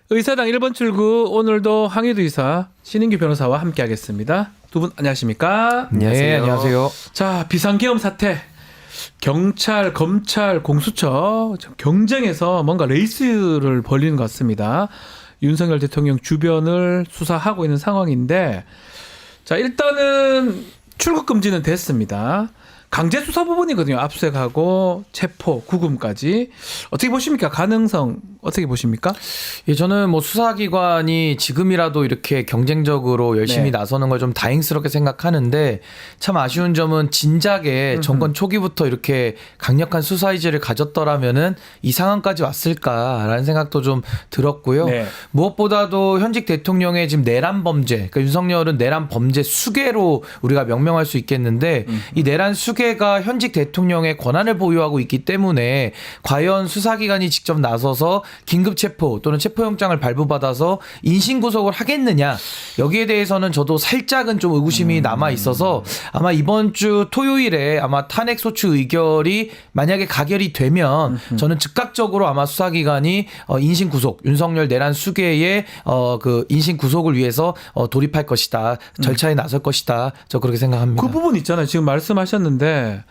의사당 1번 출구 오늘도 황희두 의사, 신인규 변호사와 함께하겠습니다. 두 분 안녕하십니까? 안녕하세요. 네, 안녕하세요. 자, 비상계엄 사태. 경찰, 검찰, 공수처 경쟁에서 뭔가 레이스를 벌리는 것 같습니다. 윤석열 대통령 주변을 수사하고 있는 상황인데, 자, 일단은 출국 금지는 됐습니다. 강제 수사 부분이거든요. 압수수색하고 체포, 구금까지. 어떻게 보십니까? 가능성 어떻게 보십니까? 예, 저는 뭐 수사기관이 지금이라도 이렇게 경쟁적으로 열심히 네. 나서는 걸 좀 다행스럽게 생각하는데, 참 아쉬운 점은 진작에 정권 초기부터 이렇게 강력한 수사 의지를 가졌더라면은 이 상황까지 왔을까라는 생각도 좀 들었고요. 네. 무엇보다도 현직 대통령의 지금 내란 범죄, 그러니까 윤석열은 내란 범죄 수괴로 우리가 명명할 수 있겠는데, 이 내란 수괴가 현직 대통령의 권한을 보유하고 있기 때문에 과연 수사기관이 직접 나서서 긴급 체포 또는 체포영장을 발부받아서 인신구속을 하겠느냐, 여기에 대해서는 저도 살짝은 좀 의구심이 남아 있어서 아마 이번 주 토요일에 아마 탄핵소추 의결이 만약에 가결이 되면 저는 즉각적으로 아마 수사기관이 인신구속, 윤석열 내란 수괴의 그 인신구속을 위해서 돌입할 것이다, 절차에 나설 것이다, 저 그렇게 생각합니다. 그 부분 있잖아요. 지금 말씀하셨는데,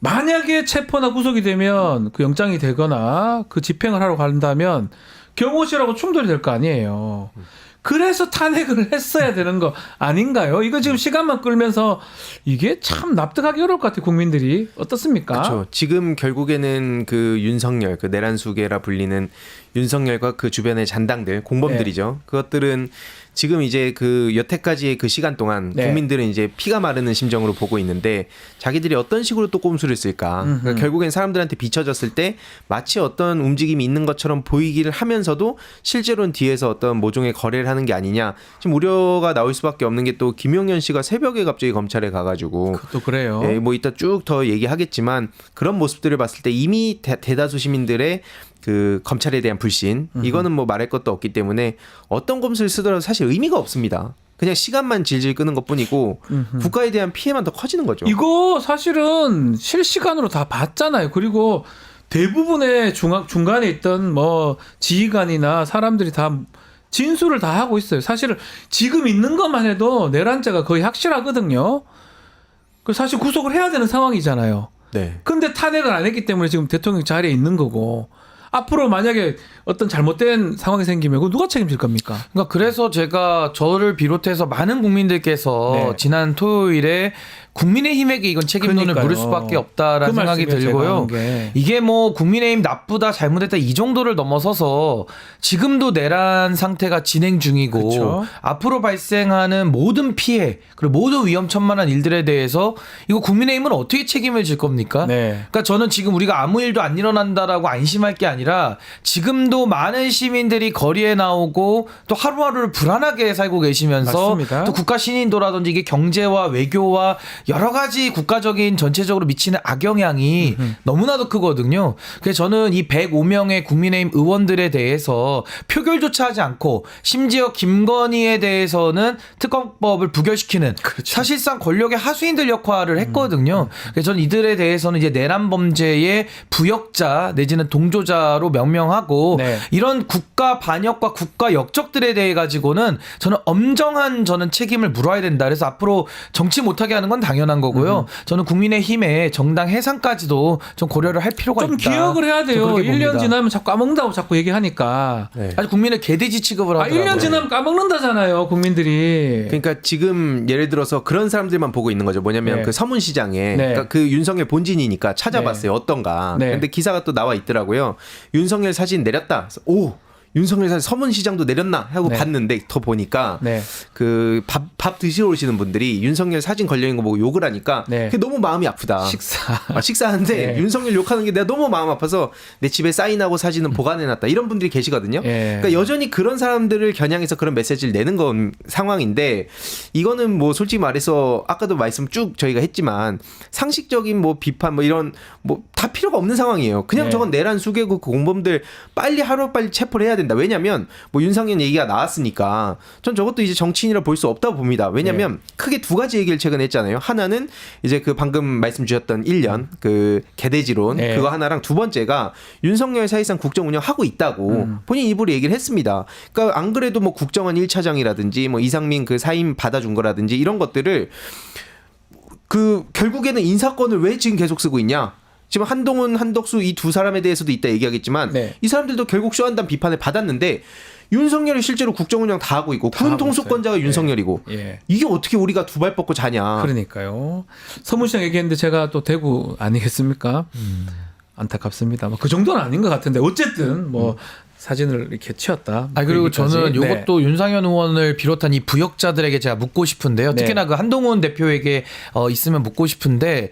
만약에 체포나 구속이 되면 그 영장이 되거나 그 집행을 하러 간다면 경호실하고 충돌이 될 거 아니에요. 그래서 탄핵을 했어야 되는 거 아닌가요? 이거 지금 시간만 끌면서 이게 참 납득하기 어려울 것 같아요. 국민들이. 어떻습니까? 그렇죠. 지금 결국에는 그 윤석열, 그 내란 수계라 불리는 윤석열과 그 주변의 잔당들, 공범들이죠. 그것들은 지금 이제 그 여태까지의 그 시간 동안 네. 국민들은 이제 피가 마르는 심정으로 보고 있는데, 자기들이 어떤 식으로 또 꼼수를 쓸까. 그러니까 결국엔 사람들한테 비춰졌을 때 마치 어떤 움직임이 있는 것처럼 보이기를 하면서도 실제로는 뒤에서 어떤 모종의 거래를 하는 게 아니냐. 지금 우려가 나올 수밖에 없는 게, 또 김용현 씨가 새벽에 갑자기 검찰에 가가지고 또 그래요. 예, 뭐 이따 쭉 더 얘기하겠지만, 그런 모습들을 봤을 때 이미 대다수 시민들의 그 검찰에 대한 불신, 이거는 뭐 말할 것도 없기 때문에 어떤 검수를 쓰더라도 사실 의미가 없습니다. 그냥 시간만 질질 끄는 것뿐이고 국가에 대한 피해만 더 커지는 거죠. 이거 사실은 실시간으로 다 봤잖아요. 그리고 대부분의 중간에 있던 뭐 지휘관이나 사람들이 다 진술을 다 하고 있어요. 사실은 지금 있는 것만 해도 내란죄가 거의 확실하거든요. 그 사실 구속을 해야 되는 상황이잖아요. 네. 근데 탄핵을 안 했기 때문에 지금 대통령 자리에 있는 거고, 앞으로 만약에 어떤 잘못된 상황이 생기면 그거 누가 책임질 겁니까? 그러니까 그래서 제가 저를 비롯해서 많은 국민들께서 네. 지난 토요일에 국민의힘에게 이건 책임론을 그러니까요. 물을 수밖에 없다라는 그 생각이 말씀이에요, 제가 들고요. 하는 게. 이게 뭐 국민의힘 나쁘다 잘못했다 이 정도를 넘어서서 지금도 내란 상태가 진행 중이고, 그쵸. 앞으로 발생하는 모든 피해 그리고 모든 위험천만한 일들에 대해서 이거 국민의힘은 어떻게 책임을 질 겁니까? 네. 그러니까 저는 지금 우리가 아무 일도 안 일어난다라고 안심할 게 아니라, 지금도 많은 시민들이 거리에 나오고 또 하루하루를 불안하게 살고 계시면서, 맞습니다. 또 국가 신인도라든지 이게 경제와 외교와 여러 가지 국가적인 전체적으로 미치는 악영향이 너무나도 크거든요. 그래서 저는 이 105명의 국민의힘 의원들에 대해서 표결조차 하지 않고, 심지어 김건희에 대해서는 특검법을 부결시키는 사실상 권력의 하수인들 역할을 했거든요. 그래서 저는 이들에 대해서는 이제 내란 범죄의 부역자 내지는 동조자로 명명하고, 네. 이런 국가 반역과 국가 역적들에 대해 가지고는 저는 엄정한 책임을 물어야 된다. 그래서 앞으로 정치 못하게 하는 건 당연한 거고요. 저는 국민의힘의 정당 해산까지도 좀 고려를 할 필요가 좀 있다. 기억을 해야 돼요. 저 그렇게 1년 봅니다. 지나면 자꾸 까먹는다고 자꾸 얘기하니까. 네. 아주 국민을 개돼지 취급을 아, 하더라고요. 1년 지나면 까먹는다잖아요, 국민들이. 그러니까 지금 예를 들어서 그런 사람들만 보고 있는 거죠. 뭐냐면 네. 그 서문시장에, 네. 그러니까 그 윤석열 본진이니까 찾아봤어요. 네. 어떤가. 네. 근데 기사가 또 나와 있더라고요. 윤석열 사진 내렸다. 그래서 오, 윤석열 사진 서문시장도 내렸나 하고 네. 봤는데 더 보니까 네. 그 밥 드시러 오시는 분들이 윤석열 사진 걸려 있는 거 보고 욕을 하니까 네. 그게 너무 마음이 아프다. 식사하는데 네. 윤석열 욕하는 게 내가 너무 마음 아파서 내 집에 사인하고 사진은 보관해놨다. 이런 분들이 계시거든요. 예. 그러니까 여전히 그런 사람들을 겨냥해서 그런 메시지를 내는 건 상황인데, 이거는 뭐 솔직히 말해서 아까도 말씀 쭉 저희가 했지만 상식적인 뭐 비판 뭐 이런 뭐 다 필요가 없는 상황이에요. 그냥 네. 저건 내란 수개국 공범들 빨리 하루빨리 체포를 해야 된다. 왜냐면 뭐 윤상현 얘기가 나왔으니까 전 저것도 이제 정치인이라 볼 수 없다고 봅니다. 왜냐면 크게 두 가지 얘기를 최근에 했잖아요. 하나는 이제 그 방금 말씀 주셨던 1년 그 개돼지론 그거 하나랑 두 번째가 윤석열 사실상 국정 운영하고 있다고 본인 입으로 얘기를 했습니다. 그러니까 안 그래도 뭐 국정원 1차장이라든지 뭐 이상민 그 사임 받아준 거라든지 이런 것들을 그 결국에는 인사권을 왜 지금 계속 쓰고 있냐? 지금 한동훈, 한덕수 이 두 사람에 대해서도 이따 얘기하겠지만 이 사람들도 결국 쇼한다는 비판을 받았는데 윤석열이 실제로 국정 운영 다 하고 있고 군 통수권자가 윤석열이고 이게 어떻게 우리가 두 발 뻗고 자냐? 그러니까요. 서문시장 얘기했는데 제가 또 대구 아니겠습니까? 안타깝습니다. 뭐 그 정도는 아닌 것 같은데 어쨌든 뭐 사진을 이렇게 치웠다. 그리고 저는 이것도 윤상현 의원을 비롯한 이 부역자들에게 제가 묻고 싶은데요. 특히나 그 한동훈 대표에게 있으면 묻고 싶은데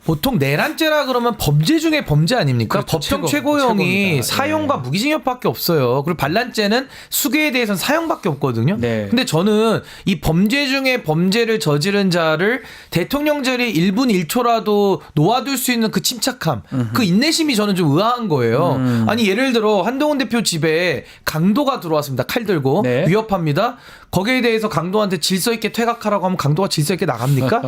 보통 내란죄라 그러면 범죄 중에 범죄 아닙니까? 그렇죠. 법정 최고형이 최고입니다. 사형과 무기징역밖에 없어요. 그리고 반란죄는 수괴에 대해서는 사형밖에 없거든요. 근데 저는 이 범죄 중에 범죄를 저지른 자를 대통령제리 1분 1초라도 놓아둘 수 있는 그 침착함, 그 인내심이 저는 좀 의아한 거예요. 아니 예를 들어 한동훈 대표 집에 강도가 들어왔습니다. 칼 들고 위협합니다. 거기에 대해서 강도한테 질서 있게 퇴각하라고 하면 강도가 질서 있게 나갑니까?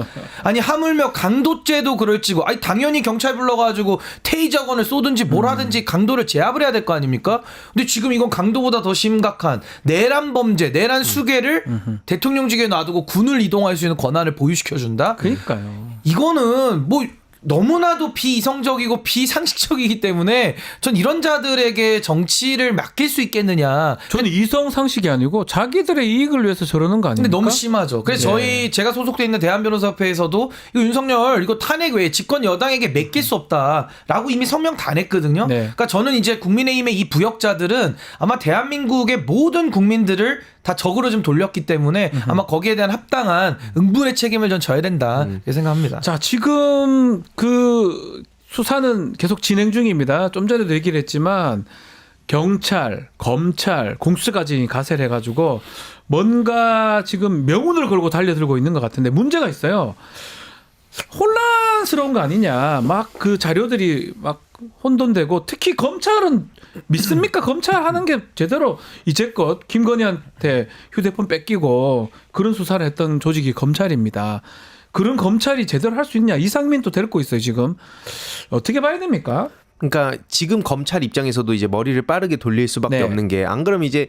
아니 하물며 강도죄도 그럴지고 아니 당연히 경찰 불러가지고 테이저건을 쏘든지 뭘 하든지 강도를 제압을 해야 될 거 아닙니까? 근데 지금 이건 강도보다 더 심각한 내란 범죄, 내란 수괴를 대통령직에 놔두고 군을 이동할 수 있는 권한을 보유시켜준다? 그러니까요. 이거는 뭐 너무나도 비이성적이고 비상식적이기 때문에 전 이런 자들에게 정치를 맡길 수 있겠느냐. 저는 이성 상식이 아니고 자기들의 이익을 위해서 저러는 거 아닙니까? 근데 너무 심하죠. 그래서 제가 소속돼 있는 대한변호사협회에서도 이거 윤석열 이거 탄핵 외에 집권 여당에게 맡길 수 없다라고 이미 성명 다 냈거든요. 그러니까 저는 이제 국민의힘의 이 부역자들은 아마 대한민국의 모든 국민들을 다 적으로 좀 돌렸기 때문에 아마 거기에 대한 합당한 응분의 책임을 전 져야 된다 이렇게 생각합니다. 자, 지금 그 수사는 계속 진행 중입니다. 좀 전에도 얘기를 했지만 경찰, 검찰, 공수처까지 가세를 해가지고 뭔가 지금 명운을 걸고 달려들고 있는 것 같은데 문제가 있어요. 혼란스러운 거 아니냐. 막 그 자료들이 막 혼돈되고 특히 검찰은 믿습니까? 검찰 하는 게 제대로 이제껏 김건희한테 휴대폰 뺏기고 그런 수사를 했던 조직이 검찰입니다. 그런 검찰이 제대로 할 수 있냐? 이상민도 데리고 있어요, 지금. 어떻게 봐야 됩니까? 그러니까 지금 검찰 입장에서도 이제 머리를 빠르게 돌릴 수밖에 없는 게 안 그러면 이제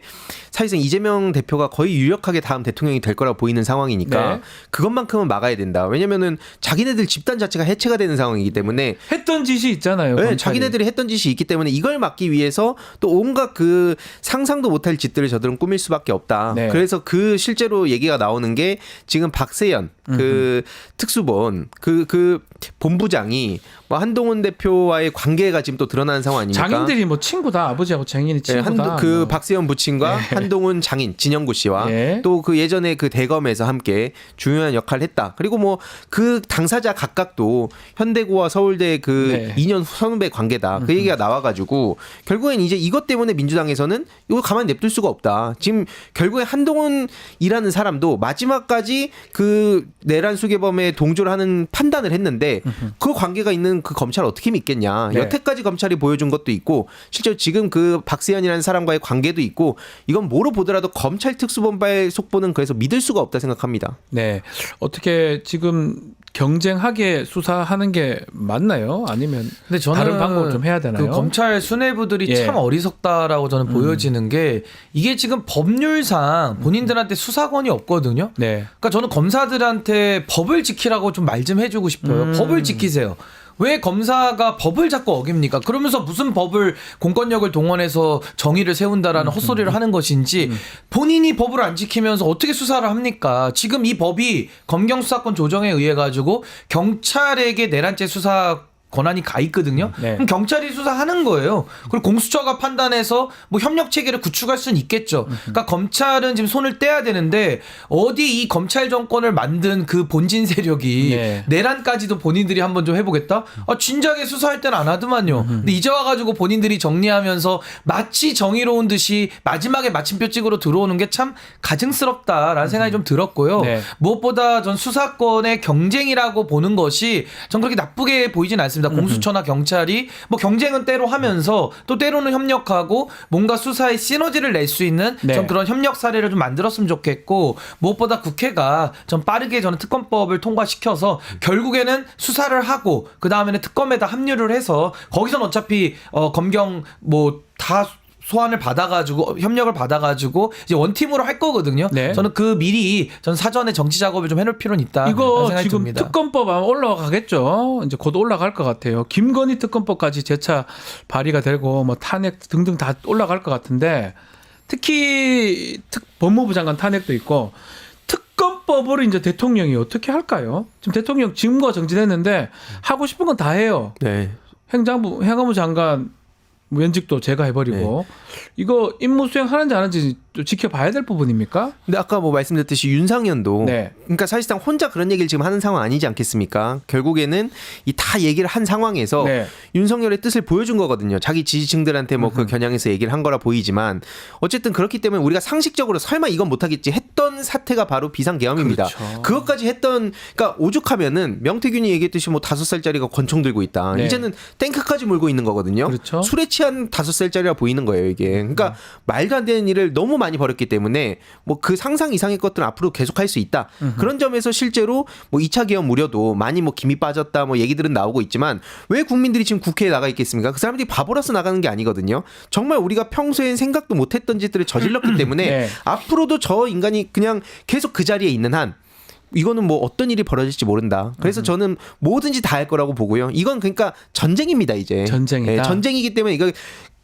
사실상 이재명 대표가 거의 유력하게 다음 대통령이 될 거라고 보이는 상황이니까 그것만큼은 막아야 된다. 왜냐면은 자기네들 집단 자체가 해체가 되는 상황이기 때문에 했던 짓이 있잖아요. 네, 자기네들이 했던 짓이 있기 때문에 이걸 막기 위해서 또 온갖 그 상상도 못할 짓들을 저들은 꾸밀 수밖에 없다. 그래서 그 실제로 얘기가 나오는 게 지금 박세현 그 특수본 그 본부장이 뭐 한동훈 대표와의 관계가 지금 또 드러나는 상황 아닙니까? 장인들이 뭐 친구다. 아버지하고 장인이 친구다. 그 박세현 부친과 한동훈 장인 진영구 씨와 또 그 예전에 그 대검에서 함께 중요한 역할을 했다. 그리고 뭐 그 당사자 각각도 현대고와 서울대 그 2년 선후배 관계다. 그 얘기가 나와가지고 결국엔 이제 이것 때문에 민주당에서는 이거 가만 냅둘 수가 없다. 지금 결국에 한동훈이라는 사람도 마지막까지 그 내란 수괴범에 동조를 하는 판단을 했는데 그 관계가 있는 그 검찰 어떻게 믿겠냐. 여태까지 검찰이 보여준 것도 있고 실제로 지금 그 박세현이라는 사람과의 관계도 있고 이건 뭐로 보더라도 검찰 특수본부의 속보는 그래서 믿을 수가 없다 생각합니다. 네. 어떻게 지금 경쟁하게 수사하는 게 맞나요? 아니면 근데 저는 다른 방법을 좀 해야 되나요? 그 검찰 수뇌부들이 참 어리석다라고 저는 보여지는 게 이게 지금 법률상 본인들한테 수사권이 없거든요. 그러니까 저는 검사들한테 법을 지키라고 좀 말 좀 해주고 싶어요. 법을 지키세요. 왜 검사가 법을 자꾸 어깁니까? 그러면서 무슨 법을 공권력을 동원해서 정의를 세운다라는 헛소리를 하는 것인지 본인이 법을 안 지키면서 어떻게 수사를 합니까? 지금 이 법이 검경수사권 조정에 의해 가지고 경찰에게 내란죄 수사 권한이 가 있거든요. 그럼 경찰이 수사하는 거예요. 그리고 공수처가 판단해서 뭐 협력 체계를 구축할 수는 있겠죠. 그러니까 검찰은 지금 손을 떼야 되는데 어디 이 검찰 정권을 만든 그 본진 세력이 내란까지도 본인들이 한번 좀 해보겠다? 진작에 수사할 때는 안 하더만요. 근데 이제 와가지고 본인들이 정리하면서 마치 정의로운 듯이 마지막에 마침표 찍으러 들어오는 게 참 가증스럽다라는 생각이 좀 들었고요. 무엇보다 전 수사권의 경쟁이라고 보는 것이 전 그렇게 나쁘게 보이진 않습니다. 있습니다. 공수처나 경찰이 뭐 경쟁은 때로 하면서 또 때로는 협력하고 뭔가 수사에 시너지를 낼 수 있는 네. 좀 그런 협력 사례를 좀 만들었으면 좋겠고 무엇보다 국회가 좀 빠르게 저는 특검법을 통과시켜서 결국에는 수사를 하고 그 다음에는 특검에다 합류를 해서 거기선 어차피 검경 뭐 다 소환을 받아가지고 협력을 받아가지고 이제 원팀으로 할 거거든요. 네. 저는 그 미리 전 사전에 정치 작업을 좀 해놓을 필요는 있다. 이거 생각이 지금 듭니다. 특검법 아마 올라가겠죠. 이제 곧 올라갈 것 같아요. 김건희 특검법까지 재차 발의가 되고 뭐 탄핵 등등 다 올라갈 것 같은데 특히 법무부 장관 탄핵도 있고 특검법을 이제 대통령이 어떻게 할까요? 지금 대통령 직무가 정지됐는데 하고 싶은 건 다 해요. 네. 행안부 장관 면직도 제가 해버리고 이거 임무 수행하는지 안 하는지 좀 지켜봐야 될 부분입니까? 근데 아까 뭐 말씀드렸듯이 윤상현도 네. 그러니까 사실상 혼자 그런 얘기를 지금 하는 상황 아니지 않겠습니까? 결국에는 이 다 얘기를 한 상황에서 네. 윤석열의 뜻을 보여준 거거든요. 자기 지지층들한테 뭐 그 겨냥해서 얘기를 한 거라 보이지만 어쨌든 그렇기 때문에 우리가 상식적으로 설마 이건 못하겠지 했던 사태가 바로 비상계엄입니다. 그렇죠. 그것까지 했던 그러니까 오죽하면은 명태균이 얘기했듯이 뭐 5살짜리가 권총 들고 있다. 네. 이제는 탱크까지 몰고 있는 거거든요. 그렇죠. 술에 취한 5살짜리라 보이는 거예요, 이게. 그러니까 말도 안 되는 일을 너무 많이 벌였기 때문에 뭐 그 상상 이상의 것들은 앞으로 계속할 수 있다. 그런 점에서 실제로 뭐 2차 계엄 우려도 많이 뭐 김이 빠졌다 뭐 얘기들은 나오고 있지만 왜 국민들이 지금 국회에 나가 있겠습니까? 그 사람들이 바보라서 나가는 게 아니거든요. 정말 우리가 평소엔 생각도 못했던 짓들을 저질렀기 때문에 네. 앞으로도 저 인간이 그냥 계속 그 자리에 있는 한 이거는 뭐 어떤 일이 벌어질지 모른다. 그래서 저는 뭐든지 다 할 거라고 보고요. 이건 그러니까 전쟁입니다, 이제. 전쟁이다. 네, 전쟁이기 때문에 이거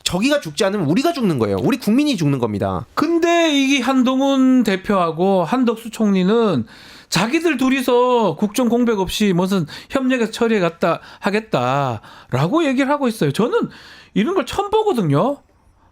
저기가 죽지 않으면 우리가 죽는 거예요. 우리 국민이 죽는 겁니다. 근데 이 한동훈 대표하고 한덕수 총리는 자기들 둘이서 국정 공백 없이 무슨 협력해서 처리해 갔다 하겠다라고 얘기를 하고 있어요. 저는 이런 걸 처음 보거든요.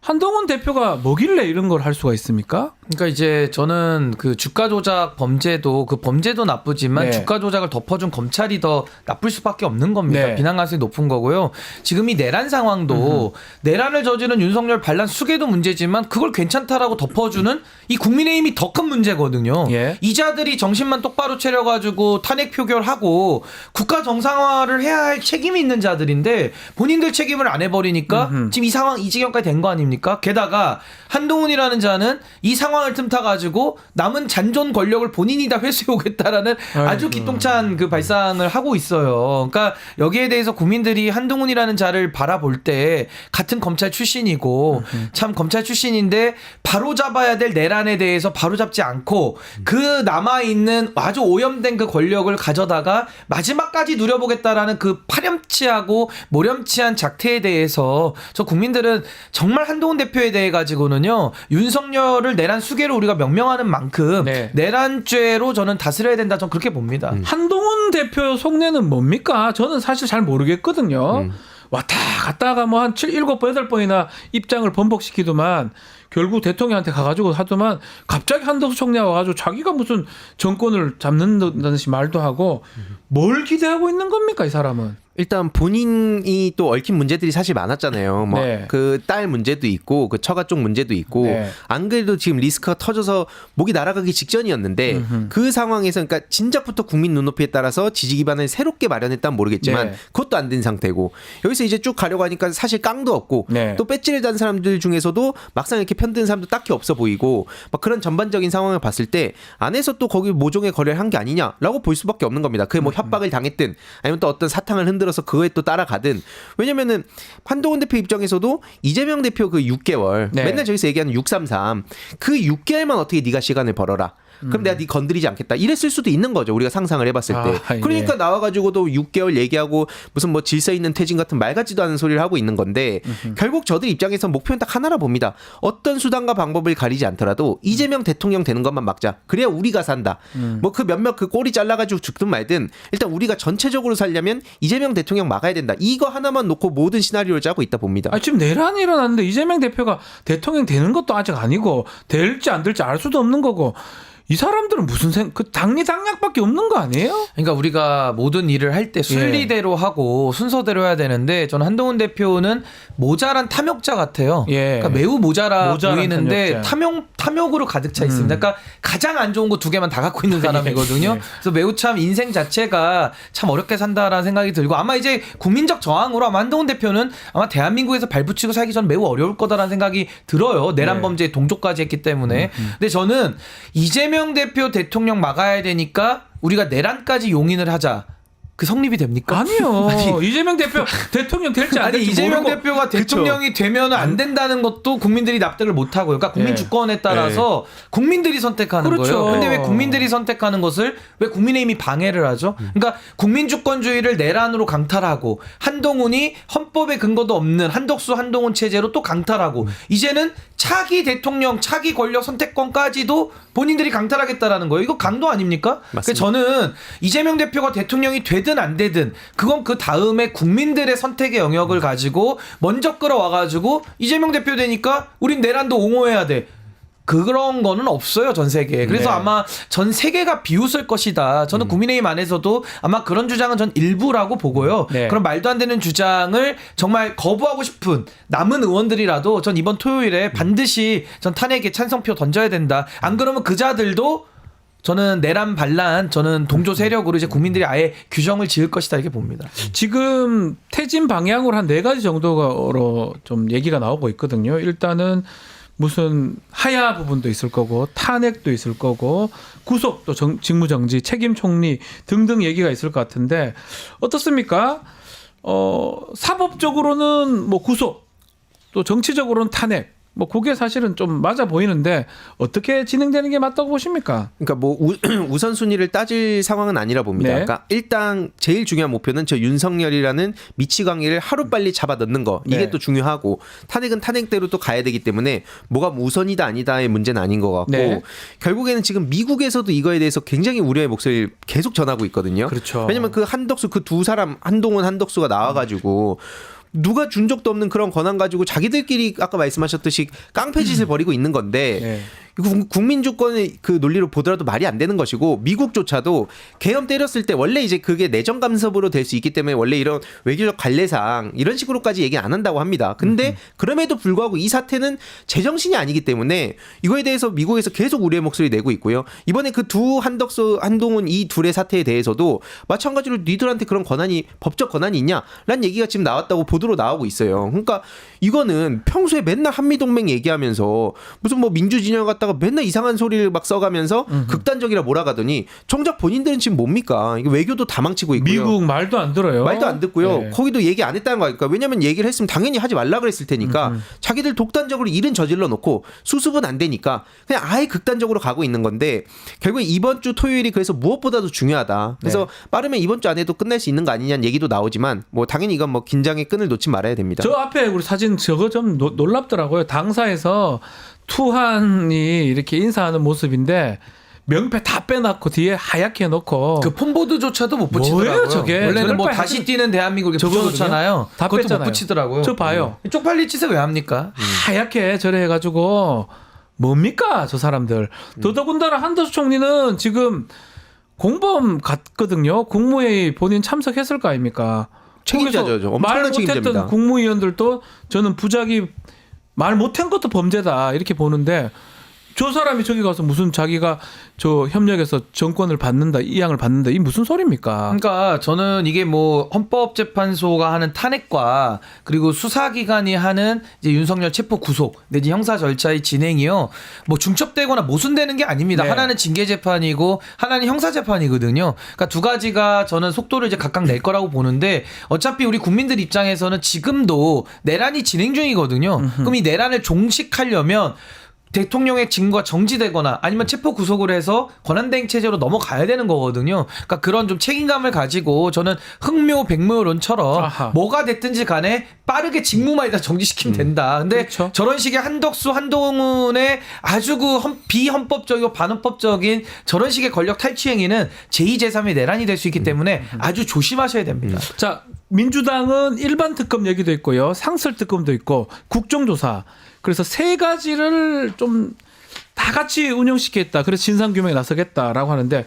한동훈 대표가 뭐길래 이런 걸 할 수가 있습니까? 그러니까 이제 저는 그 주가 조작 범죄도 그 범죄도 나쁘지만 네. 주가 조작을 덮어준 검찰이 더 나쁠 수밖에 없는 겁니다. 네. 비난 가능성이 높은 거고요. 지금 이 내란 상황도 내란을 저지른 윤석열 반란 수계도 문제지만 그걸 괜찮다라고 덮어주는 이 국민의힘이 더 큰 문제거든요. 예. 이자들이 정신만 똑바로 차려가지고 탄핵 표결하고 국가 정상화를 해야 할 책임이 있는 자들인데 본인들 책임을 안 해버리니까 지금 이 상황 이 지경까지 된 거 아닙니까? 게다가 한동훈이라는 자는 이 상황을 틈타가지고 남은 잔존 권력을 본인이 다 회수해오겠다라는 아주 기똥찬 그 발상을 하고 있어요. 그러니까 여기에 대해서 국민들이 한동훈이라는 자를 바라볼 때 같은 검찰 출신이고 참 검찰 출신인데 바로잡아야 될 내란에 대해서 바로잡지 않고 그 남아있는 아주 오염된 그 권력을 가져다가 마지막까지 누려보겠다라는 그 파렴치하고 모렴치한 작태에 대해서 저 국민들은 정말 한동훈 대표에 대해 가지고는요 윤석열을 내란 수괴로 우리가 명명하는 만큼 네. 내란죄로 저는 다스려야 된다. 저는 그렇게 봅니다. 한동훈 대표 속내는 뭡니까? 저는 사실 잘 모르겠거든요. 왔다 갔다가 뭐 한 7-8번 8번이나 입장을 번복시키더만 결국 대통령한테 가가지고 하더만 갑자기 한덕수 총리가 와가지고 자기가 무슨 정권을 잡는다는 듯이 말도 하고 뭘 기대하고 있는 겁니까 이 사람은? 일단 본인이 또 얽힌 문제들이 사실 많았잖아요. 뭐 네. 그 딸 문제도 있고 그 처가 쪽 문제도 있고 네. 안 그래도 지금 리스크가 터져서 목이 날아가기 직전이었는데 그 상황에서 그러니까 진작부터 국민 눈높이에 따라서 지지 기반을 새롭게 마련했다면 모르겠지만 네. 그것도 안 된 상태고 여기서 이제 쭉 가려고 하니까 사실 깡도 없고 네. 또 배지를 단 사람들 중에서도 막상 이렇게 편드는 사람도 딱히 없어 보이고 막 그런 전반적인 상황을 봤을 때 안에서 또 거기 모종의 거래를 한 게 아니냐라고 볼 수밖에 없는 겁니다. 그게 뭐 협박을 당했든 아니면 또 어떤 사탕을 흔들어서 그거에 또 따라가든 왜냐면은 한동훈 대표 입장에서도 이재명 대표 그 6개월 네. 맨날 저기서 얘기하는 633 그 6개월만 어떻게 네가 시간을 벌어라. 그럼 내가 네 건드리지 않겠다. 이랬을 수도 있는 거죠. 우리가 상상을 해봤을 때. 예. 그러니까 나와가지고도 6개월 얘기하고 무슨 뭐 질서 있는 퇴진 같은 말 같지도 않은 소리를 하고 있는 건데 결국 저들 입장에서 목표는 딱 하나라 봅니다. 어떤 수단과 방법을 가리지 않더라도 이재명 대통령 되는 것만 막자. 그래야 우리가 산다. 뭐 그 몇몇 그 꼬리 잘라가지고 죽든 말든 일단 우리가 전체적으로 살려면 이재명 대통령 막아야 된다. 이거 하나만 놓고 모든 시나리오를 짜고 있다 봅니다. 아, 지금 내란이 일어났는데 이재명 대표가 대통령 되는 것도 아직 아니고 될지 안 될지 알 수도 없는 거고 이 사람들은 무슨 그 당리당략밖에 없는 거 아니에요? 그러니까 우리가 모든 일을 할 때 순리대로 하고 순서대로 해야 되는데 저는 한동훈 대표는 모자란 탐욕자 같아요. 예. 그러니까 매우 모자라 보이는데 탐욕자. 탐욕으로 가득 차 있습니다. 그러니까 가장 안 좋은 거 두 개만 다 갖고 있는 사람이거든요. 예. 그래서 매우 참 인생 자체가 참 어렵게 산다라는 생각이 들고 아마 이제 국민적 저항으로 아마 한동훈 대표는 아마 대한민국에서 발붙이고 살기 전 매우 어려울 거다라는 생각이 들어요. 내란 네. 범죄에 동조까지 했기 때문에. 근데 저는 이재명 대표 대통령 막아야 되니까 우리가 내란까지 용인을 하자. 그 성립이 됩니까? 아니요. 아니, 이재명 대표 대통령 될지 안 아니 될지 이재명 모르고. 대표가 대통령이 되면 안 된다는 것도 국민들이 납득을 못 하고요. 그러니까 국민 예. 주권에 따라서 국민들이 선택하는 그렇죠. 거예요. 근데 왜 국민들이 선택하는 것을 왜 국민의힘이 방해를 하죠? 그러니까 국민 주권주의를 내란으로 강탈하고 한동훈이 헌법에 근거도 없는 한덕수 한동훈 체제로 또 강탈하고 이제는 차기 대통령 차기 권력 선택권까지도 본인들이 강탈하겠다라는 거예요. 이거 강도 아닙니까? 그래서 저는 이재명 대표가 대통령이 되든 안 되든 그건 그 다음에 국민들의 선택의 영역을 가지고 먼저 끌어와가지고 이재명 대표 되니까 우린 내란도 옹호해야 돼. 그런 거는 없어요, 전 세계에. 그래서 네. 아마 전 세계가 비웃을 것이다. 저는 국민의힘 안에서도 아마 그런 주장은 전 일부라고 보고요. 네. 그런 말도 안 되는 주장을 정말 거부하고 싶은 남은 의원들이라도 전 이번 토요일에 반드시 전 탄핵에 찬성표 던져야 된다. 안 그러면 그자들도 저는 내란 반란, 저는 동조 세력으로 이제 국민들이 아예 규정을 지을 것이다 이렇게 봅니다. 지금 퇴진 방향으로 한 4가지 정도로 좀 얘기가 나오고 있거든요. 일단은 무슨 하야 부분도 있을 거고 탄핵도 있을 거고 구속도 직무정지 책임 총리 등등 얘기가 있을 것 같은데 어떻습니까? 사법적으로는 뭐 구속 또 정치적으로는 탄핵 뭐 그게 사실은 좀 맞아 보이는데 어떻게 진행되는 게 맞다고 보십니까? 그러니까 뭐 우선순위를 따질 상황은 아니라 봅니다. 네. 그러니까 일단 제일 중요한 목표는 저 윤석열이라는 미치광이를 하루빨리 잡아 넣는 거. 이게 네. 또 중요하고 탄핵은 탄핵대로 또 가야 되기 때문에 뭐가 우선이다 아니다의 문제는 아닌 것 같고 네. 결국에는 지금 미국에서도 이거에 대해서 굉장히 우려의 목소리를 계속 전하고 있거든요. 그렇죠. 왜냐면 그 한덕수 그 두 사람 한동훈 한덕수가 나와가지고 누가 준 적도 없는 그런 권한 가지고 자기들끼리 아까 말씀하셨듯이 깡패짓을 벌이고 있는 건데 네. 국민 주권의 그 논리로 보더라도 말이 안 되는 것이고 미국조차도 계엄 때렸을 때 원래 이제 그게 내정 간섭으로 될 수 있기 때문에 원래 이런 외교적 관례상 이런 식으로까지 얘기 안 한다고 합니다. 근데 그럼에도 불구하고 이 사태는 제정신이 아니기 때문에 이거에 대해서 미국에서 계속 우려의 목소리 내고 있고요. 이번에 그 두 한덕수 한동훈 이 둘의 사태에 대해서도 마찬가지로 니들한테 그런 권한이 법적 권한이 있냐라는 얘기가 지금 나왔다고 보도로 나오고 있어요. 그러니까 이거는 평소에 맨날 한미동맹 얘기하면서 무슨 뭐 민주진영 갖다가 맨날 이상한 소리를 막 써가면서 극단적이라 몰아가더니 정작 본인들은 지금 뭡니까? 이거 외교도 다 망치고 있고요. 미국 말도 안 들어요. 말도 안 듣고요. 네. 거기도 얘기 안 했다는 거니까. 왜냐면 얘기를 했으면 당연히 하지 말라 그랬을 테니까 자기들 독단적으로 일은 저질러 놓고 수습은 안 되니까 그냥 아예 극단적으로 가고 있는 건데 결국에 이번 주 토요일이 그래서 무엇보다도 중요하다. 그래서 네. 빠르면 이번 주 안에도 끝날 수 있는 거 아니냐는 얘기도 나오지만 뭐 당연히 이건 뭐 긴장의 끈을 놓지 말아야 됩니다. 저 앞에 우리 사진 저거 좀 놀랍더라고요. 당사에서 투한이 이렇게 인사하는 모습인데 명패 다 빼놓고 뒤에 하얗게 해놓고 그 폰보드조차도 못 붙이더라고요. 뭐예요, 저게? 원래는 뭐 저걸 다시 뛰는 대한민국 이렇게 저거거든요? 붙여놓잖아요. 다 그것도 뺐잖아요. 못 붙이더라고요. 저 봐요. 쪽팔릴 짓을 왜 합니까? 하얗게 저래 해가지고 뭡니까 저 사람들. 더더군다나 한덕수 총리는 지금 공범 같거든요. 국무회의 본인 참석했을 거 아닙니까? 책임자죠. 거기서 엄청난 말 못했던 책임자입니다. 국무위원들도 저는 부작위 말 못한 것도 범죄다 이렇게 보는데 저 사람이 저기 가서 무슨 자기가 저 협력해서 정권을 받는다 이양을 받는다 이 무슨 소리입니까? 그러니까 저는 이게 뭐 헌법재판소가 하는 탄핵과 그리고 수사기관이 하는 이제 윤석열 체포 구속 내지 형사 절차의 진행이요 뭐 중첩되거나 모순되는 게 아닙니다. 네. 하나는 징계재판이고 하나는 형사재판이거든요. 그러니까 두 가지가 저는 속도를 이제 각각 낼 거라고 보는데 어차피 우리 국민들 입장에서는 지금도 내란이 진행 중이거든요. 그럼 이 내란을 종식하려면 대통령의 직무가 정지되거나 아니면 체포 구속을 해서 권한대행 체제로 넘어가야 되는 거거든요. 그러니까 그런 좀 책임감을 가지고 저는 흑묘백묘론처럼 아하. 뭐가 됐든지 간에 빠르게 직무만 일단 정지시키면 된다. 근데 그렇죠. 저런 식의 한덕수 한동훈의 아주 그 비헌법적이고 반헌법적인 저런 식의 권력 탈취 행위는 제2, 제3의 내란이 될 수 있기 때문에 아주 조심하셔야 됩니다. 자 민주당은 일반 특검 얘기도 있고요, 상설 특검도 있고 국정조사. 그래서 세 가지를 좀 다 다 같이 운영시키겠다. 그래서 진상규명에 나서겠다라고 하는데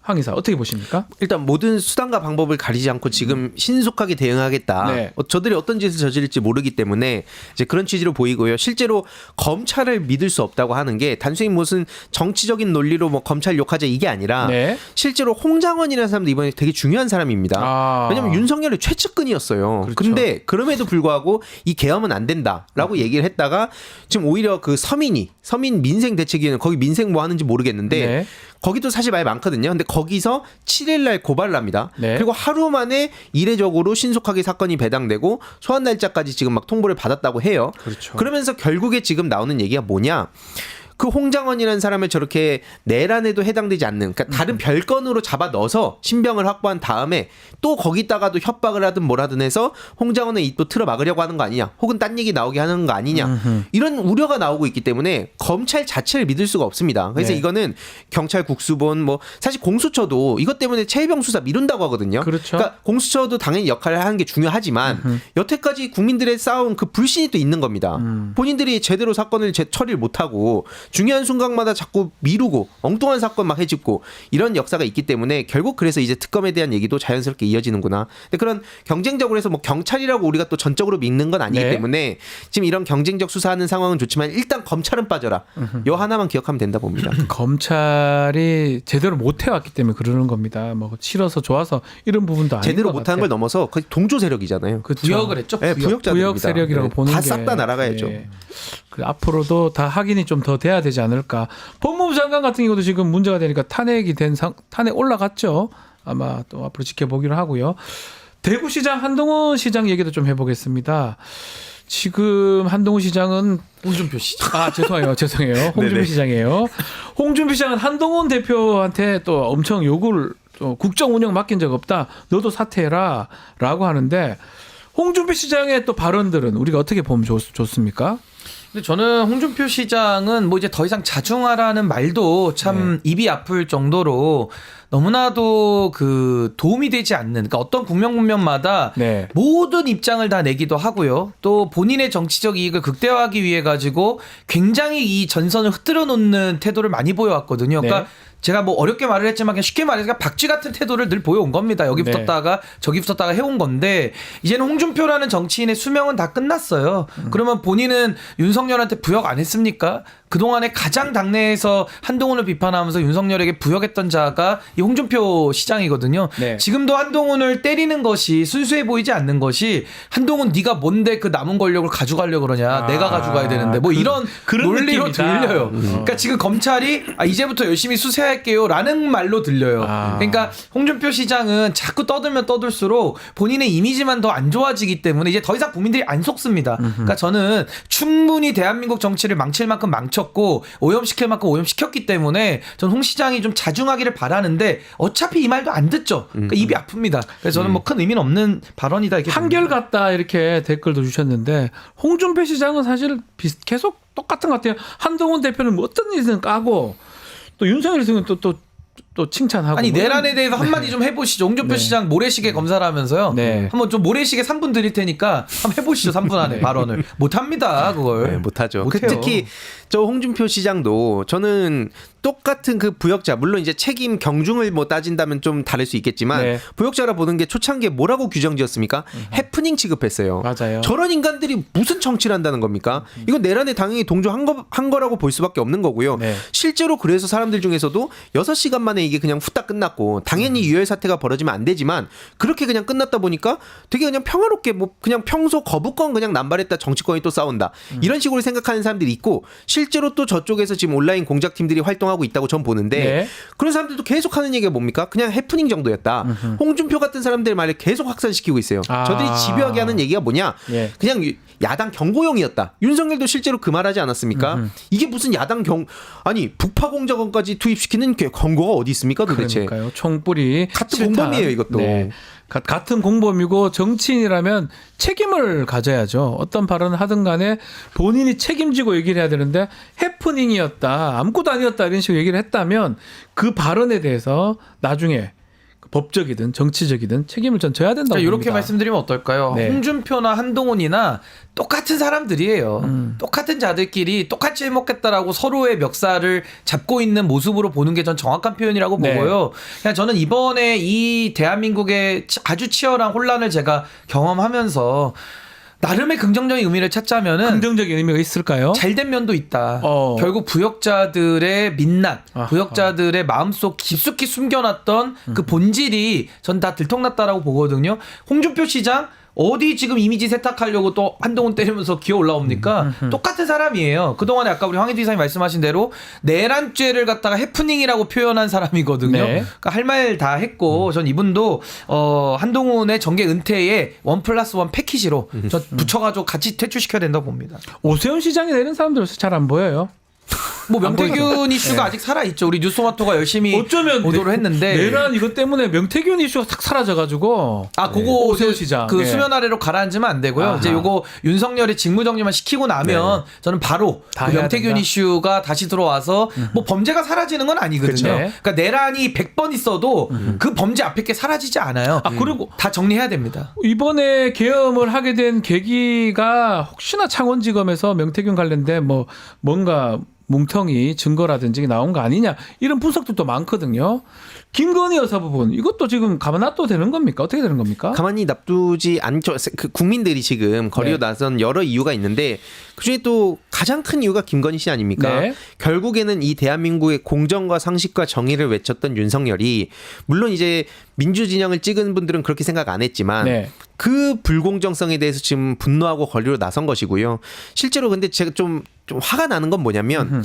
황 이사 어떻게 보십니까? 일단 모든 수단과 방법을 가리지 않고 지금 신속하게 대응하겠다. 네. 저들이 어떤 짓을 저지를지 모르기 때문에 이제 그런 취지로 보이고요. 실제로 검찰을 믿을 수 없다고 하는 게 단순히 무슨 정치적인 논리로 뭐 검찰 욕하자 이게 아니라 네. 실제로 홍장원이라는 사람도 이번에 되게 중요한 사람입니다. 왜냐하면 윤석열의 최측근이었어요. 그렇죠. 근데 그럼에도 불구하고 이 계엄은 안 된다라고 얘기를 했다가 지금 오히려 그 서민 민생대책위원회 거기 민생 뭐 하는지 모르겠는데 네. 거기도 사실 말 많거든요. 근데 거기서 7일날 고발을 합니다. 네. 그리고 하루 만에 이례적으로 신속하게 사건이 배당되고 소환 날짜까지 지금 막 통보를 받았다고 해요. 그렇죠. 그러면서 결국에 지금 나오는 얘기가 뭐냐? 그 홍장원이라는 사람을 저렇게 내란에도 해당되지 않는 그러니까 다른 별건으로 잡아 넣어서 신병을 확보한 다음에 또 거기다가도 협박을 하든 뭘 하든 해서 홍장원의 입도 틀어 막으려고 하는 거 아니냐 혹은 딴 얘기 나오게 하는 거 아니냐 이런 우려가 나오고 있기 때문에 검찰 자체를 믿을 수가 없습니다. 그래서 네. 이거는 경찰 국수본 뭐 사실 공수처도 이것 때문에 최혜병 수사 미룬다고 하거든요. 그렇죠. 그러니까 공수처도 당연히 역할을 하는 게 중요하지만 여태까지 국민들의 쌓아온 그 불신이 또 있는 겁니다. 본인들이 제대로 사건을 처리를 못하고 중요한 순간마다 자꾸 미루고 엉뚱한 사건 막 해집고 이런 역사가 있기 때문에 결국 그래서 이제 특검에 대한 얘기도 자연스럽게 이어지는구나. 근데 그런 경쟁적으로 해서 뭐 경찰이라고 우리가 또 전적으로 믿는 건 아니기 네. 때문에 지금 이런 경쟁적 수사하는 상황은 좋지만 일단 검찰은 빠져라. 요 하나만 기억하면 된다 봅니다. 검찰이 제대로 못 해왔기 때문에 그러는 겁니다. 뭐 싫어서 좋아서 이런 부분도 아닌 제대로 것 못하는 걸 같아요. 넘어서 거의 동조 세력이잖아요. 그렇죠. 부역을 했죠. 네, 부역자들입니다. 부역 세력이라고 네, 보는 다 게 싹 다 날아가야죠. 예. 그래, 앞으로도 다 확인이 좀 더 돼야 되지 않을까. 법무부 장관 같은 경우도 지금 문제가 되니까 탄핵이 탄핵 올라갔죠. 아마 또 앞으로 지켜보기로 하고요. 대구시장 한동훈 시장 얘기도 좀 해보겠습니다. 지금 한동훈 시장은 홍준표 시장. 죄송해요. 홍준표 네네. 시장이에요. 홍준표 시장은 한동훈 대표한테 또 엄청 요구를 또 국정 운영 맡긴 적 없다. 너도 사퇴해라라고 하는데 홍준표 시장의 또 발언들은 우리가 어떻게 보면 좋습니까? 근데 저는 홍준표 시장은 뭐 이제 더 이상 자중하라는 말도 참 입이 아플 정도로 너무나도 그 도움이 되지 않는 그러니까 어떤 국면마다 네. 모든 입장을 다 내기도 하고요. 또 본인의 정치적 이익을 극대화하기 위해 가지고 굉장히 이 전선을 흐트러 놓는 태도를 많이 보여왔거든요. 그러니까 네. 제가 뭐 어렵게 말을 했지만 그냥 쉽게 말해서 박쥐 같은 태도를 늘 보여온 겁니다. 여기 네. 붙었다가 저기 붙었다가 해온 건데 이제는 홍준표라는 정치인의 수명은 다 끝났어요. 그러면 본인은 윤석열한테 부역 안 했습니까? 그동안에 가장 당내에서 한동훈을 비판하면서 윤석열에게 부역했던 자가 이 홍준표 시장이거든요. 네. 지금도 한동훈을 때리는 것이 순수해 보이지 않는 것이 한동훈 네가 뭔데 그 남은 권력을 가져가려고 그러냐. 내가 가져가야 되는데 뭐 이런 그런 논리로 느낌이다. 들려요. 그러니까 지금 검찰이 이제부터 열심히 수사할게요 라는 말로 들려요. 그러니까 홍준표 시장은 자꾸 떠들면 떠들수록 본인의 이미지만 더 안 좋아지기 때문에 이제 더 이상 국민들이 안 속습니다. 그러니까 저는 충분히 대한민국 정치를 망칠 만큼 망쳤고 오염시킬 만큼 오염시켰기 때문에 전 홍 시장이 좀 자중하기를 바라는데 어차피 이 말도 안 듣죠. 그러니까 입이 아픕니다. 그래서 저는 뭐 큰 의미는 없는 발언이다 이렇게 한결같다 이렇게 댓글도 주셨는데 홍준표 시장은 사실 계속 똑같은 것 같아요. 한동훈 대표는 뭐 어떤 일이든 까고 또 윤석열 대통령은 또 칭찬하고 아니 뭐 내란에 대해서 한마디 좀 해보시죠. 홍준표 네. 시장 모래시계 검사를 하면서요. 네. 한번 좀 모래시계 3분 드릴 테니까 한번 해보시죠. 3분 안에 발언을. 못합니다. 그걸. 네, 못하죠. 못해요. 특히 저 홍준표 시장도 저는 똑같은 그 부역자 물론 이제 책임 경중을 뭐 따진다면 좀 다를 수 있겠지만 네. 부역자라 보는 게 초창기에 뭐라고 규정지었습니까? 해프닝 취급했어요. 맞아요. 저런 인간들이 무슨 정치를 한다는 겁니까? 이건 내란에 당연히 동조한 거라고 볼 수밖에 없는 거고요. 네. 실제로 그래서 사람들 중에서도 6시간 만에 이게 그냥 후딱 끝났고 당연히 유혈 사태가 벌어지면 안 되지만 그렇게 그냥 끝났다 보니까 되게 그냥 평화롭게 뭐 그냥 평소 거부권 그냥 남발했다 정치권이 또 싸운다 이런 식으로 생각하는 사람들이 있고 실제로 또 저쪽에서 지금 온라인 공작팀들이 활동하고 있다고 전 보는데 네. 그런 사람들도 계속 하는 얘기가 뭡니까? 그냥 해프닝 정도였다. 홍준표 같은 사람들 말을 계속 확산시키고 있어요. 저들이 집요하게 하는 얘기가 뭐냐? 예. 그냥 야당 경고용이었다. 윤석열도 실제로 그 말하지 않았습니까? 이게 무슨 야당 아니 북파공작원까지 투입시키는 경고가 어디 있습니까 도대체? 그러니까요. 총뿌리 같은 실탄. 공범이에요, 이것도. 네. 같은 공범이고 정치인이라면 책임을 가져야죠. 어떤 발언을 하든 간에 본인이 책임지고 얘기를 해야 되는데 해프닝이었다. 아무것도 아니었다. 이런 식으로 얘기를 했다면 그 발언에 대해서 나중에 법적이든 정치적이든 책임을 전 져야 된다고 이렇게 봅니다. 말씀드리면 어떨까요? 네. 홍준표나 한동훈이나 똑같은 사람들이에요. 똑같은 자들끼리 똑같이 해먹겠다라고 서로의 멱살을 잡고 있는 모습으로 보는 게 전 정확한 표현이라고 네. 보고요. 그냥 저는 이번에 이 대한민국의 아주 치열한 혼란을 제가 경험하면서 나름의 긍정적인 의미를 찾자면은 긍정적인 의미가 있을까요? 잘된 면도 있다. 어. 결국 부역자들의 민낯, 아하. 부역자들의 마음속 깊숙이 숨겨놨던 그 본질이 전 다 들통났다라고 보거든요. 홍준표 시장 어디 지금 이미지 세탁하려고 또 한동훈 때리면서 기어 올라옵니까? 똑같은 사람이에요. 그동안에 아까 우리 황희도 이사님 말씀하신 대로 내란죄를 갖다가 해프닝이라고 표현한 사람이거든요. 네. 그러니까 할 말 다 했고 전 이분도 한동훈의 정계 은퇴에 1+1 패키지로 저 붙여가지고 같이 퇴출시켜야 된다고 봅니다. 오세훈 시장이나 이런 사람들 잘 안 보여요. 뭐 명태균 이슈가 아직 살아있죠. 우리 뉴스토마토가 열심히 어쩌면 보도를 했는데 내란 이것 때문에 명태균 이슈가 탁 사라져가지고 그거 오세훈 시장 그 예. 수면 아래로 가라앉으면 안 되고요. 아하. 이제 요거 윤석열이 직무정지만 시키고 나면 저는 바로 다 그 해야 명태균 된다. 이슈가 다시 들어와서 뭐 범죄가 사라지는 건 아니거든요. 그쵸. 그러니까 내란이 100번 있어도 그 범죄 앞에 게 사라지지 않아요. 그리고 다 정리해야 됩니다. 이번에 계엄을 하게 된 계기가 혹시나 창원지검에서 명태균 관련된 뭔가 뭉텅이 증거라든지 나온 거 아니냐 이런 분석들도 많거든요. 김건희 여사 부분 이것도 지금 가만 놔둬도 되는 겁니까? 어떻게 되는 겁니까? 가만히 놔두지 않죠. 그 국민들이 지금 거리로 네. 나선 여러 이유가 있는데 그중에 또 가장 큰 이유가 김건희 씨 아닙니까? 네. 결국에는 이 대한민국의 공정과 상식과 정의를 외쳤던 윤석열이 물론 이제 민주진영을 찍은 분들은 그렇게 생각 안 했지만 네. 그 불공정성에 대해서 지금 분노하고 거리로 나선 것이고요. 실제로 근데 제가 좀 화가 나는 건 뭐냐면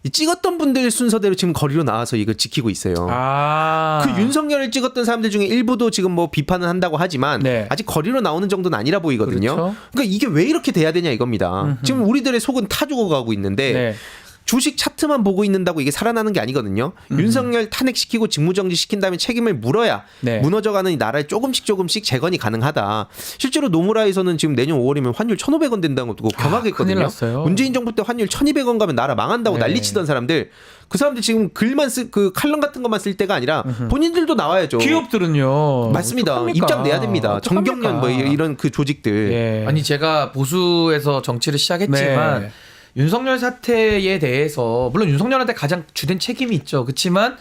이 찍었던 분들 순서대로 지금 거리로 나와서 이걸 지키고 있어요. 그 윤석열을 찍었던 사람들 중에 일부도 지금 뭐 비판은 한다고 하지만 네. 아직 거리로 나오는 정도는 아니라 보이거든요. 그렇죠. 그러니까 이게 왜 이렇게 돼야 되냐 이겁니다. 지금 우리들의 속은 타 죽어가고 있는데 네. 주식 차트만 보고 있는다고 이게 살아나는 게 아니거든요. 윤석열 탄핵시키고 직무정지 시킨 다음에 책임을 물어야 네. 무너져가는 이 나라를 조금씩 재건이 가능하다. 실제로 노무라에서는 지금 내년 5월이면 환율 1,500원 된다는 것도 큰일 경악했거든요. 났어요. 문재인 정부 때 환율 1,200원 가면 나라 망한다고 네. 난리치던 사람들 그 사람들 지금 글만 그 칼럼 같은 것만 쓸 때가 아니라 본인들도 나와야죠. 기업들은요. 맞습니다. 어떡합니까? 입장 내야 됩니다. 어떡합니까? 정경련 뭐 이런 그 조직들. 예. 아니 제가 보수에서 정치를 시작했지만 네. 윤석열 사태에 대해서 물론 윤석열한테 가장 주된 책임이 있죠. 그렇지만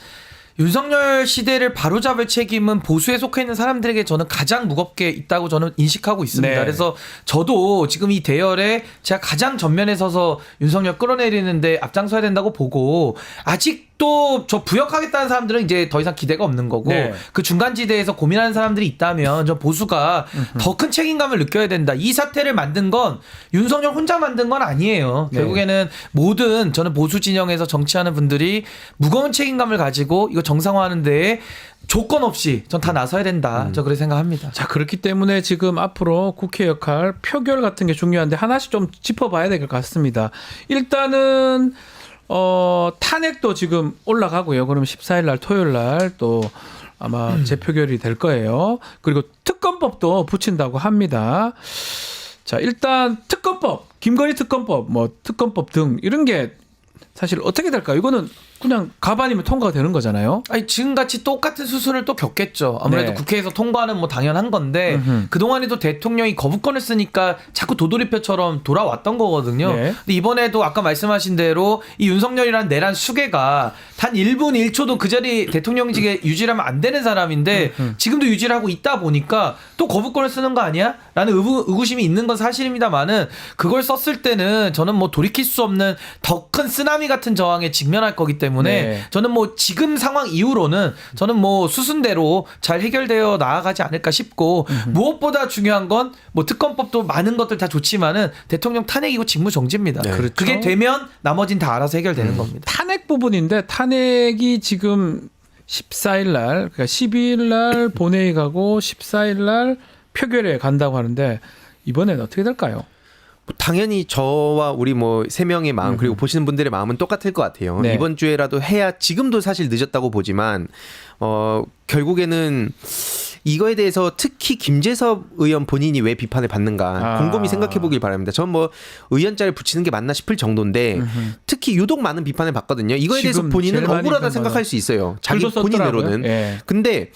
윤석열 시대를 바로잡을 책임은 보수에 속해 있는 사람들에게 저는 가장 무겁게 있다고 저는 인식하고 있습니다. 네. 그래서 저도 지금 이 대열에 제가 가장 전면에 서서 윤석열 끌어내리는데 앞장서야 된다고 보고 아직도 저 부역하겠다는 사람들은 이제 더 이상 기대가 없는 거고 네. 그 중간지대에서 고민하는 사람들이 있다면 저 보수가 더 큰 책임감을 느껴야 된다. 이 사태를 만든 건 윤석열 혼자 만든 건 아니에요. 네. 결국에는 모든 저는 보수 진영에서 정치하는 분들이 무거운 책임감을 가지고 이거 정상화하는 데에 조건 없이 전 다 나서야 된다. 저 그렇게 생각합니다. 자, 그렇기 때문에 지금 앞으로 국회 역할, 표결 같은 게 중요한데 하나씩 좀 짚어봐야 될 것 같습니다. 일단은 탄핵도 지금 올라가고요. 그러면 14일 날 토요일 날 또 아마 재표결이 될 거예요. 그리고 특검법도 붙인다고 합니다. 자, 일단 특검법, 김건희 특검법, 특검법 등 이런 게 사실 어떻게 될까요? 이거는 그냥 가반이면 통과가 되는 거잖아요. 아니 지금같이 똑같은 수순을 또 겪겠죠. 아무래도 네. 국회에서 통과는 뭐 당연한 건데 그동안에도 대통령이 거부권을 쓰니까 자꾸 도돌이표처럼 돌아왔던 거거든요. 네. 근데 이번에도 아까 말씀하신 대로 이 윤석열이라는 내란 수괴가 단 1분 1초도 그 자리 대통령직에 유지하면 안 되는 사람인데 지금도 유지를 하고 있다 보니까 또 거부권을 쓰는 거 아니야? 라는 의구심이 있는 건 사실입니다만은 그걸 썼을 때는 저는 뭐 돌이킬 수 없는 더 큰 쓰나미 같은 저항에 직면할 거기 때문에 네. 저는 뭐 지금 상황 이후로는 저는 뭐 수순대로 잘 해결되어 나아가지 않을까 싶고 무엇보다 중요한 건 뭐 특검법도 많은 것들 다 좋지만은 대통령 탄핵이고 직무정지입니다. 네. 그렇죠. 그게 되면 나머진 다 알아서 해결되는 겁니다. 탄핵 부분인데 탄핵이 지금 14일 날, 그러니까 12일 날 본회의 가고 14일 날 표결에 간다고 하는데 이번엔 어떻게 될까요? 당연히 저와 우리 뭐 세 명의 마음 그리고 보시는 분들의 마음은 똑같을 것 같아요. 네. 이번 주에라도 해야 지금도 사실 늦었다고 보지만 결국에는 이거에 대해서 특히 김재섭 의원 본인이 왜 비판을 받는가 곰곰이 생각해 보길 바랍니다. 전 뭐 의원자를 붙이는 게 맞나 싶을 정도인데 특히 유독 많은 비판을 받거든요. 이거에 대해서 본인은 억울하다 생각할 수 있어요. 자기 본인으로는. 예. 근데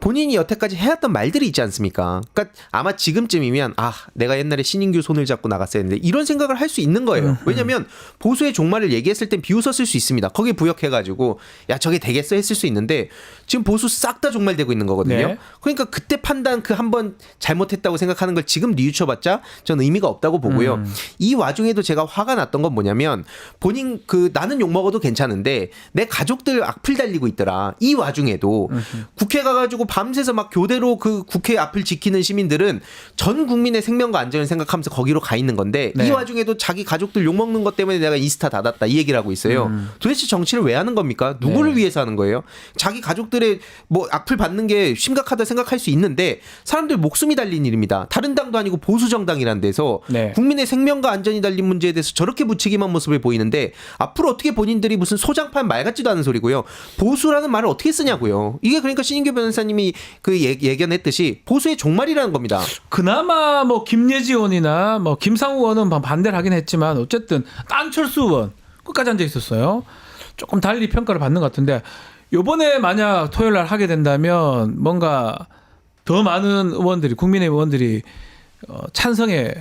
본인이 여태까지 해왔던 말들이 있지 않습니까? 그러니까 아마 지금쯤이면 내가 옛날에 신인규 손을 잡고 나갔어야 했는데 이런 생각을 할 수 있는 거예요. 왜냐하면 보수의 종말을 얘기했을 땐 비웃었을 수 있습니다. 거기에 부역해가지고 야 저게 되겠어 했을 수 있는데 지금 보수 싹 다 종말되고 있는 거거든요. 네. 그러니까 그때 판단 그 한 번 잘못했다고 생각하는 걸 지금 뉘우쳐봤자 저는 의미가 없다고 보고요. 이 와중에도 제가 화가 났던 건 뭐냐면 본인 나는 욕먹어도 괜찮은데 내 가족들 악플 달리고 있더라. 이 와중에도 국회 가가지고 밤새서 막 교대로 그 국회 앞을 지키는 시민들은 전 국민의 생명과 안전을 생각하면서 거기로 가 있는 건데 네. 이 와중에도 자기 가족들 욕먹는 것 때문에 내가 인스타 닫았다 이 얘기를 하고 있어요. 도대체 정치를 왜 하는 겁니까? 누구를 위해서 하는 거예요? 자기 가족들의 뭐 악플 받는 게 심각하다 생각할 수 있는데 사람들 목숨이 달린 일입니다. 다른 당도 아니고 보수 정당이란 데서 네. 국민의 생명과 안전이 달린 문제에 대해서 저렇게 무책임한 모습을 보이는데 앞으로 어떻게 본인들이 무슨 소장판 말 같지도 않은 소리고요. 보수라는 말을 어떻게 쓰냐고요. 이게 그러니까 신인규 변호사님이 그 예견했듯이 보수의 종말이라는 겁니다. 그나마 뭐 김예지 의원이나 뭐 김상우 의원은 반대를 하긴 했지만 어쨌든 안철수 의원 끝까지 앉아 있었어요. 조금 달리 평가를 받는 것 같은데 요번에 만약 토요일 날 하게 된다면 뭔가 더 많은 의원들이 국민의힘 의원들이 찬성의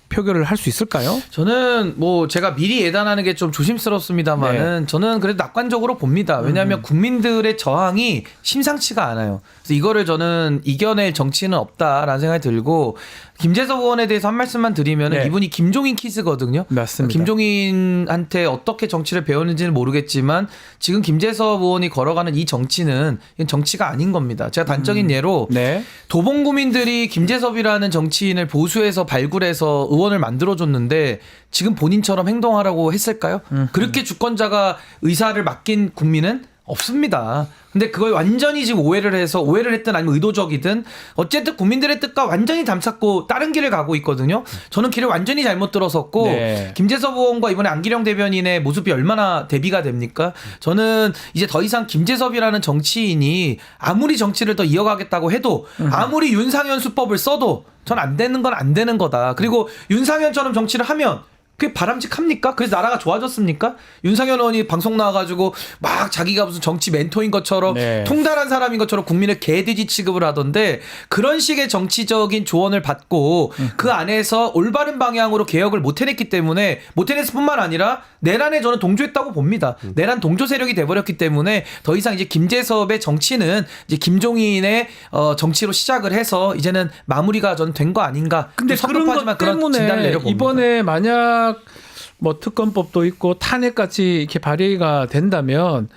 표결을 할 수 있을까요? 저는 뭐 제가 미리 예단하는 게 좀 조심스럽습니다만은 저는 그래도 낙관적으로 봅니다. 왜냐하면 국민들의 저항이 심상치가 않아요. 그래서 이거를 저는 이겨낼 정치는 없다라는 생각이 들고 김재섭 의원에 대해서 한 말씀만 드리면 네. 이분이 김종인 키즈거든요. 맞습니다. 김종인한테 어떻게 정치를 배웠는지는 모르겠지만 지금 김재섭 의원이 걸어가는 이 정치는 이건 정치가 아닌 겁니다. 제가 단적인 예로 네. 도봉구민들이 김재섭이라는 정치인을 보수해서 발굴해서 의원을 만들어줬는데 지금 본인처럼 행동하라고 했을까요? 그렇게 주권자가 의사를 맡긴 국민은 없습니다. 근데 그걸 완전히 지금 오해를 했든 아니면 의도적이든 어쨌든 국민들의 뜻과 완전히 담쌓고 다른 길을 가고 있거든요. 저는 길을 완전히 잘못 들어섰고 네. 김재섭 의원과 이번에 안기령 대변인의 모습이 얼마나 대비가 됩니까? 저는 이제 더 이상 김재섭이라는 정치인이 아무리 정치를 더 이어가겠다고 해도 아무리 윤상현 수법을 써도 전 안 되는 건 안 되는 거다. 그리고 윤상현처럼 정치를 하면 그게 바람직합니까? 그래서 나라가 좋아졌습니까? 윤상현 의원이 방송 나와가지고 막 자기가 무슨 정치 멘토인 것처럼 네. 통달한 사람인 것처럼 국민을 개돼지 취급을 하던데 그런 식의 정치적인 조언을 받고 그 안에서 올바른 방향으로 개혁을 못 해냈기 때문에 못 해냈을 뿐만 아니라 내란에 저는 동조했다고 봅니다. 내란 동조 세력이 돼버렸기 때문에 더 이상 이제 김재섭의 정치는 이제 김종인의 정치로 시작을 해서 이제는 마무리가 저는 된 거 아닌가. 근데 그런 것 그런 진단을 때문에 내려봅니다. 이번에 만약 뭐 특검법도 있고 탄핵같이 이렇게 발의가 된다면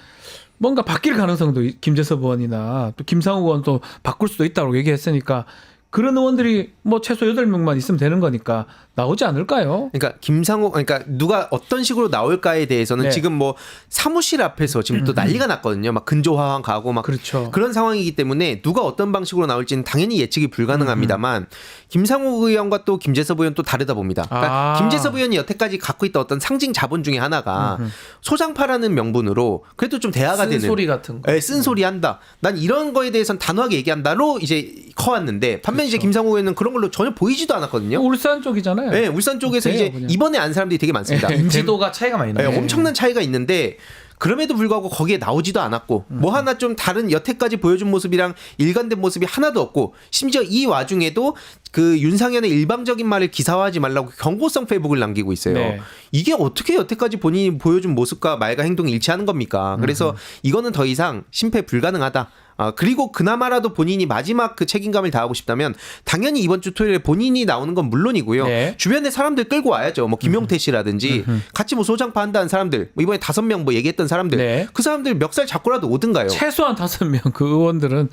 뭔가 바뀔 가능성도 김재섭 의원이나 또 김상우 의원도 바꿀 수도 있다고 얘기했으니까 그런 의원들이 뭐 최소 8명만 있으면 되는 거니까 나오지 않을까요? 그러니까 그러니까 누가 어떤 식으로 나올까에 대해서는 네. 지금 뭐 사무실 앞에서 지금 또 난리가 났거든요. 막 근조화환 가고 막 그렇죠. 그런 상황이기 때문에 누가 어떤 방식으로 나올지는 당연히 예측이 불가능합니다만 김상우 의원과 또 김재섭 의원 또 다르다 봅니다. 그러니까 김재섭 의원이 여태까지 갖고 있던 어떤 상징 자본 중에 하나가 소장파라는 명분으로 그래도 좀 대화가 되는 쓴소리 같은 거. 네, 쓴소리 한다. 난 이런 거에 대해서는 단호하게 얘기한다로 이제 커왔는데 반면 이제 김상우 의원은 그런 걸로 전혀 보이지도 않았거든요. 울산 쪽이잖아요. 네, 울산 쪽에서 어때요, 이제 그냥? 이번에 안 사람들이 되게 많습니다. 인지도가 차이가 많이 나요. 네, 엄청난 차이가 있는데 그럼에도 불구하고 거기에 나오지도 않았고 뭐 하나 좀 다른 여태까지 보여준 모습이랑 일관된 모습이 하나도 없고 심지어 이 와중에도 그 윤상현의 일방적인 말을 기사화하지 말라고 경고성 페이북을 남기고 있어요. 네. 이게 어떻게 여태까지 본인이 보여준 모습과 말과 행동이 일치하는 겁니까? 그래서 이거는 더 이상 심폐 불가능하다. 그리고 그나마라도 본인이 마지막 그 책임감을 다하고 싶다면 당연히 이번 주 토요일에 본인이 나오는 건 물론이고요. 네. 주변에 사람들 끌고 와야죠. 뭐 김용태 씨라든지 같이 뭐 소장파 한다는 사람들, 뭐 이번에 5명 뭐 얘기했던 사람들, 네. 그 사람들 멱살 잡고라도 오든가요. 최소한 5명 그 의원들은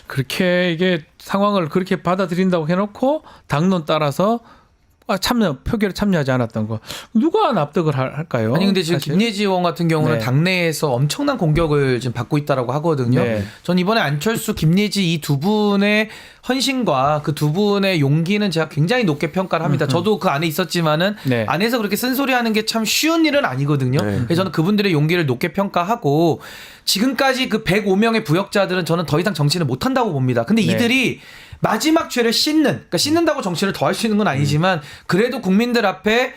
그렇게 이게 상황을 그렇게 받아들인다고 해놓고 당론 따라서 표결에 참여하지 않았던 거 누가 납득을 할까요? 아니 근데 지금 사실? 김예지 의원 같은 경우는 네. 당내에서 엄청난 공격을 지금 받고 있다라고 하거든요. 네. 전 이번에 안철수, 김예지 이 두 분의 헌신과 그 두 분의 용기는 제가 굉장히 높게 평가를 합니다. 저도 그 안에 있었지만은 네. 안에서 그렇게 쓴소리하는 게 참 쉬운 일은 아니거든요. 네. 그래서 저는 그분들의 용기를 높게 평가하고 지금까지 그 105명의 부역자들은 저는 더 이상 정치를 못 한다고 봅니다. 근데 네. 이들이 마지막 죄를 그러니까 씻는다고 정치를 더 할 수 있는 건 아니지만 그래도 국민들 앞에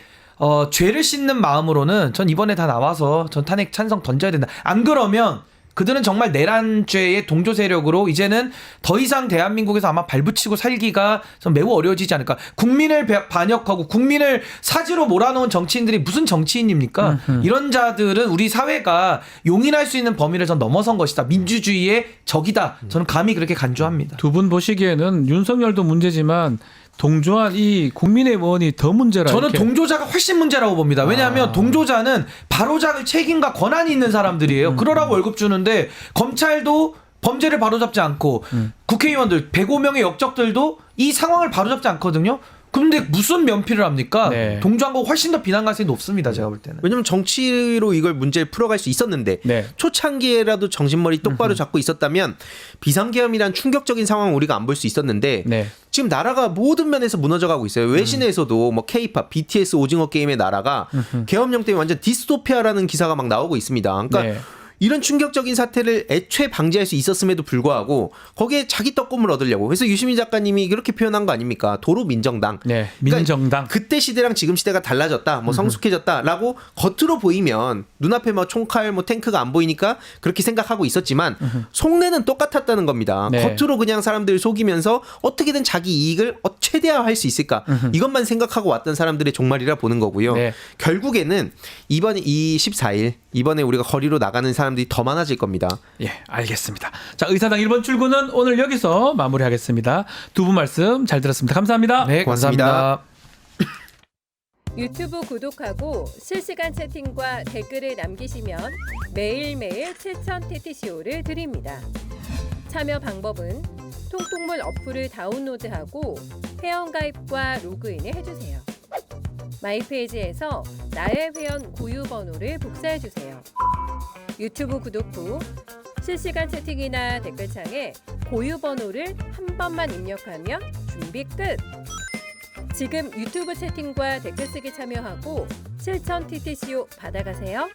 죄를 씻는 마음으로는 전 이번에 다 나와서 전 탄핵 찬성 던져야 된다. 안 그러면 그들은 정말 내란죄의 동조 세력으로 이제는 더 이상 대한민국에서 아마 발붙이고 살기가 좀 매우 어려워지지 않을까. 국민을 반역하고 국민을 사지로 몰아넣은 정치인들이 무슨 정치인입니까? 이런 자들은 우리 사회가 용인할 수 있는 범위를 전 넘어선 것이다. 민주주의의 적이다. 저는 감히 그렇게 간주합니다. 두 분 보시기에는 윤석열도 문제지만 동조한 이 국민의원이 더 문제라. 저는 이렇게. 동조자가 훨씬 문제라고 봅니다. 왜냐하면 동조자는 바로잡을 책임과 권한이 있는 사람들이에요. 그러라고 월급 주는데 검찰도 범죄를 바로잡지 않고 국회의원들 105명의 역적들도 이 상황을 바로잡지 않거든요. 근데 무슨 면피를 합니까? 네. 동조한 거 훨씬 더 비난 가능성이 높습니다. 제가 볼 때는. 왜냐면 정치로 이걸 문제를 풀어갈 수 있었는데 네. 초창기에라도 정신머리 똑바로 잡고 있었다면 비상계엄이란 충격적인 상황을 우리가 안 볼 수 있었는데 네. 지금 나라가 모든 면에서 무너져가고 있어요. 외신에서도 뭐 K-팝, BTS 오징어 게임의 나라가 계엄령 때문에 완전 디스토피아라는 기사가 막 나오고 있습니다. 그러니까 네. 이런 충격적인 사태를 애초에 방지할 수 있었음에도 불구하고 거기에 자기 떡꿈을 얻으려고. 그래서 유시민 작가님이 그렇게 표현한 거 아닙니까? 도로 민정당. 네. 민정당. 그러니까 그때 시대랑 지금 시대가 달라졌다. 뭐 성숙해졌다라고 겉으로 보이면 눈앞에 뭐 총칼 뭐 탱크가 안 보이니까 그렇게 생각하고 있었지만 속내는 똑같았다는 겁니다. 네. 겉으로 그냥 사람들을 속이면서 어떻게든 자기 이익을 최대화할 수 있을까? 이것만 생각하고 왔던 사람들의 종말이라 보는 거고요. 네. 결국에는 이번에 이 14일 이번에 우리가 거리로 나가는 사람들이 더 많아질 겁니다. 예, 알겠습니다. 자, 의사당 1번 출구는 오늘 여기서 마무리하겠습니다. 두 분 말씀 잘 들었습니다. 감사합니다. 네, 고맙습니다. 감사합니다. 유튜브 구독하고 실시간 채팅과 댓글을 남기시면 매일매일 7,000TTCO를 드립니다. 참여 방법은 통통물 어플을 다운로드하고 회원가입과 로그인을 해주세요. 마이페이지에서 나의 회원 고유 번호를 복사해주세요. 유튜브 구독 후 실시간 채팅이나 댓글창에 고유 번호를 한 번만 입력하면 준비 끝! 지금 유튜브 채팅과 댓글 쓰기 참여하고 7,000TTCO 받아가세요.